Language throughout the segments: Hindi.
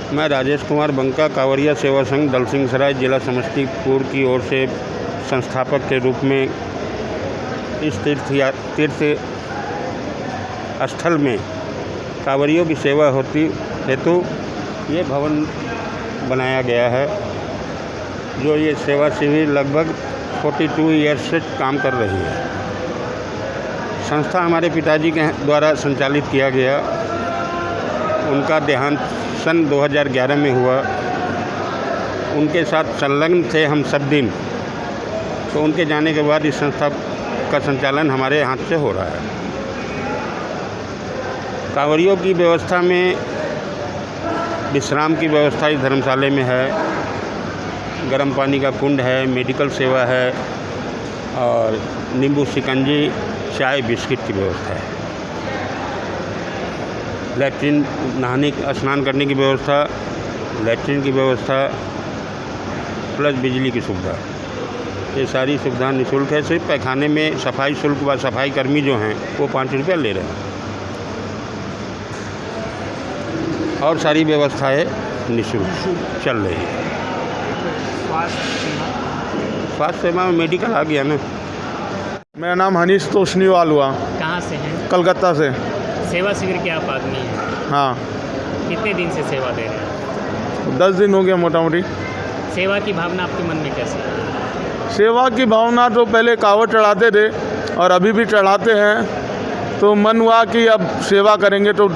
मैं राजेश कुमार बंका, कांवरिया सेवा संघ दलसिंहसराय जिला समस्तीपुर की ओर से संस्थापक के रूप में इस तीर्थ स्थल में कांवरियों की सेवा होती हेतु ये भवन बनाया गया है, जो ये सेवा शिविर लगभग 42 ईयर्स से काम कर रही है। संस्था हमारे पिताजी के द्वारा संचालित किया गया। उनका देहांत सन 2011 में हुआ। उनके साथ संलग्न थे हम सब दिन, तो उनके जाने के बाद इस संस्था का संचालन हमारे हाथ से हो रहा है। कांवरियों की व्यवस्था में विश्राम की व्यवस्था इस धर्मशाला में है, गर्म पानी का कुंड है, मेडिकल सेवा है और नींबू शिकंजी, चाय बिस्किट की व्यवस्था है। लैट्रिन, नहाने स्नान करने की व्यवस्था, लैट्रिन की व्यवस्था प्लस बिजली की सुविधा, ये सारी सुविधा निःशुल्क है। सिर्फ पैखाने में सफाई शुल्क व सफाई कर्मी जो हैं वो 5 रुपया ले रहे हैं और सारी व्यवस्थाएं निःशुल्क चल रही है। स्वास्थ्य सेवा में मेडिकल आ गया ना। मेरा नाम हनीश तोशनीवाल हुआ। कहाँ से हैं? कलकत्ता से। सेवा शिविर के आप आदमी हैं? हाँ। कितने दिन से सेवा दे रहे हैं? 10 दिन हो गया मोटा मोटी। सेवा की भावना आपके मन में कैसी है? सेवा की भावना तो पहले कावड़ चढ़ाते थे और अभी भी चढ़ाते हैं, तो मन हुआ कि अब सेवा करेंगे। तो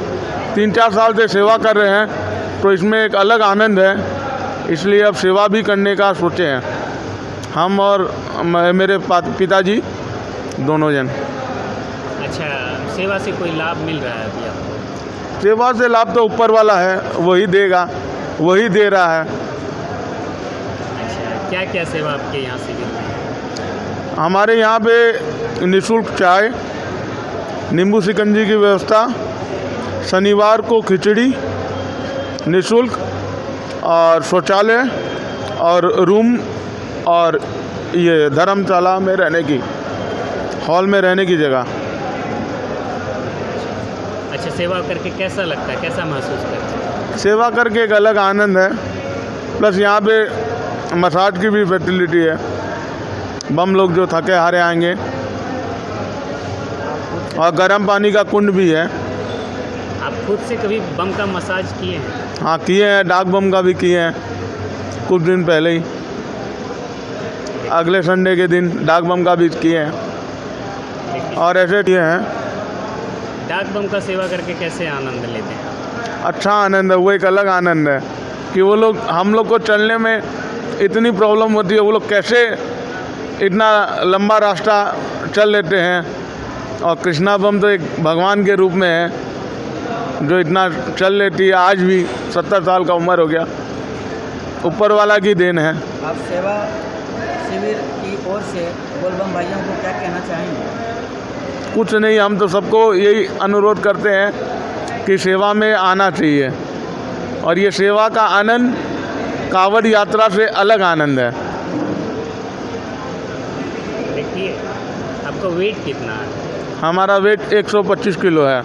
3-4 साल से सेवा कर रहे हैं, तो इसमें एक अलग आनंद है, इसलिए अब सेवा भी करने का सोचे हैं हम और मेरे पिताजी दोनों जन। अच्छा, सेवा से कोई लाभ मिल रहा है अभी आपको? सेवा से लाभ तो ऊपर वाला है, वही देगा, वही दे रहा है। अच्छा, क्या क्या सेवा आपके यहाँ से मिलती है? हमारे यहाँ पे निःशुल्क चाय, नींबू शिकंजी की व्यवस्था, शनिवार को खिचड़ी निःशुल्क, और शौचालय और रूम, और ये धर्मशाला में रहने की, हॉल में रहने की जगह। अच्छा, सेवा करके कैसा लगता है, कैसा महसूस करते हैं? सेवा करके एक अलग आनंद है, प्लस यहाँ पे मसाज की भी फैसिलिटी है। बम लोग जो थके हारे आएंगे, और गर्म पानी का कुंड भी है। आप खुद से कभी बम का मसाज किए हैं? हाँ, किए हैं। डाक बम का भी किए हैं कुछ दिन पहले ही, अगले संडे के दिन डाक बम का भी किए हैं और ऐसे किए हैं। डाक बम का सेवा करके कैसे आनंद लेते हैं? अच्छा आनंद है, वो एक अलग आनंद है कि वो लोग, हम लोग को चलने में इतनी प्रॉब्लम होती है, वो लोग कैसे इतना लंबा रास्ता चल लेते हैं। और कृष्णा बम तो एक भगवान के रूप में है, जो इतना चल लेती है। आज भी 70 साल का उम्र हो गया, ऊपर वाला की देन है। आप सेवा शिविर की ओर से बोलबम भाइयों को क्या कहना चाहेंगे? कुछ नहीं, हम तो सबको यही अनुरोध करते हैं कि सेवा में आना चाहिए, और ये सेवा का आनंद कांवड़ यात्रा से अलग आनंद है। देखिए, आपका वेट कितना है? हमारा वेट 125 किलो है।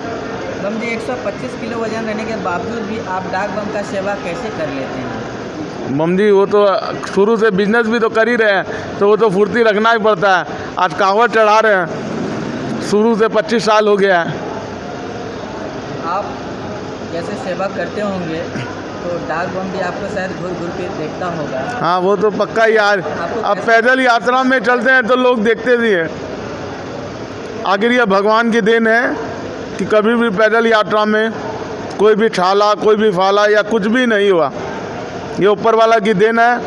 बम जी, 125 किलो वजन रहने के बावजूद भी आप डाक बम का सेवा कैसे कर लेते हैं? बम जी, वो तो शुरू से बिजनेस भी तो कर ही रहे हैं, तो वो तो फुर्ती रखना ही पड़ता है। आज कांवड़ चढ़ा रहे हैं, शुरू से 25 साल हो गया है। आप जैसे सेवा करते होंगे तो डाक बम भी आपको शायद घूर घूर के देखता होगा। हाँ, वो तो पक्का ही। आज अब पैदल यात्रा में चलते हैं तो लोग देखते भी हैं। आखिर ये भगवान की देन है कि कभी भी पैदल यात्रा में कोई भी छाला, कोई भी फाला या कुछ भी नहीं हुआ। ये ऊपर वाला की देन है,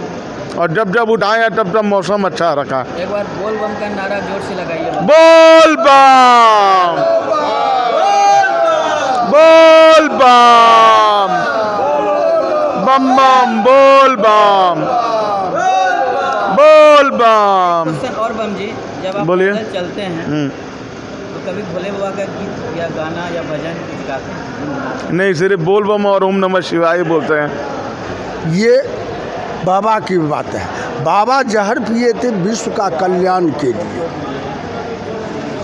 और जब जब उठाए हैं तब तब मौसम अच्छा रखा। एक बार बोल बम का नारा जोर से लगाइए। बोल बम, बोल बम, बम बम, बोल बम, बोल बम। और बम जी, जब आप बोलिए। पैदल चलते हैं तो कभी भोले बाबा का गीत या गाना या भजन कुछ गाते हैं? नहीं, सिर्फ बोल बम और ओम नमः शिवाय बोलते हैं। ये बाबा की बात है। बाबा जहर पिए थे विश्व का कल्याण के लिए,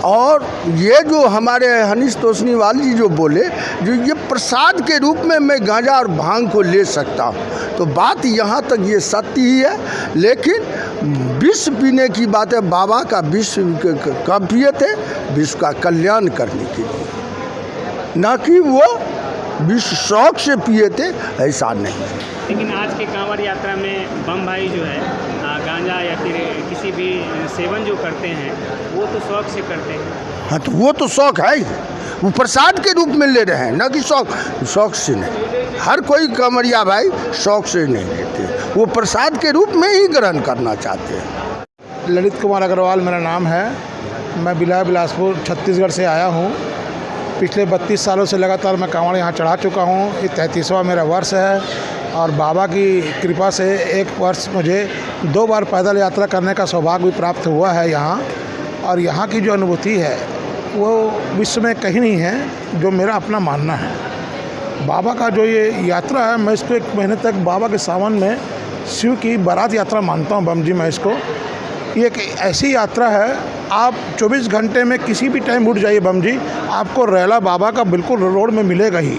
और ये जो हमारे हनीश तोशनीवाल जी जो बोले जो ये प्रसाद के रूप में मैं गांजा और भांग को ले सकता हूँ। तो बात यहाँ तक ये सत्य ही है, लेकिन विष पीने की बात है। बाबा का विष कब पिए थे? विश्व का कल्याण करने के लिए, ना कि वो विश्व शौक से पिए थे, ऐसा नहीं। लेकिन आज के कांवड़ यात्रा में बम भाई जो है गांजा या फिर किसी भी सेवन जो करते हैं वो तो शौक से करते हैं। हाँ, तो वो तो शौक है ही, वो प्रसाद के रूप में ले रहे हैं, ना कि शौक से नहीं। हर कोई कांवड़िया भाई शौक से नहीं लेते, वो प्रसाद के रूप में ही ग्रहण करना चाहते हैं। ललित कुमार अग्रवाल मेरा नाम है। मैं बिलासपुर छत्तीसगढ़ से आया हूँ। पिछले 32 सालों से लगातार मैं कांवड़ यहाँ चढ़ा चुका हूँ। ये 33वां मेरा वर्ष है और बाबा की कृपा से एक वर्ष मुझे 2 बार पैदल यात्रा करने का सौभाग्य भी प्राप्त हुआ है यहाँ। और यहाँ की जो अनुभूति है वो विश्व में कहीं नहीं है, जो मेरा अपना मानना है। बाबा का जो ये यात्रा है, मैं इसको 1 महीने तक बाबा के सावन में शिव की बारात यात्रा मानता हूँ बम जी। मैं इसको, ये एक ऐसी यात्रा है, आप 24 घंटे में किसी भी टाइम उठ जाइए बम जी, आपको रैला बाबा का बिल्कुल रोड में मिलेगा ही।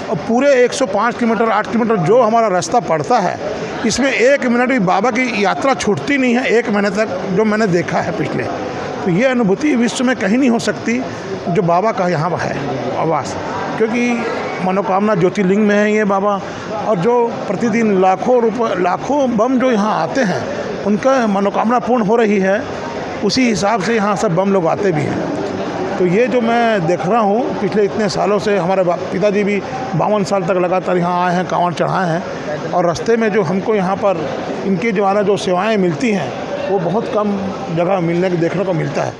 और पूरे 105 किलोमीटर 8 किलोमीटर जो हमारा रास्ता पड़ता है, इसमें 1 मिनट भी बाबा की यात्रा छूटती नहीं है 1 महीने तक, जो मैंने देखा है पिछले। तो ये अनुभूति विश्व में कहीं नहीं हो सकती जो बाबा का यहाँ है आवास, क्योंकि मनोकामना ज्योतिर्लिंग में है ये बाबा। और जो प्रतिदिन लाखों बम जो यहाँ आते हैं, उनका मनोकामना पूर्ण हो रही है, उसी हिसाब से यहाँ सब बम लोग आते भी हैं। तो ये जो मैं देख रहा हूँ पिछले इतने सालों से, हमारे पिताजी भी 52 साल तक लगातार यहाँ आए हैं, कांवड़ चढ़ाए हैं। और रास्ते में जो हमको यहाँ पर इनके द्वारा जो सेवाएं मिलती हैं वो बहुत कम जगह देखने को मिलता है।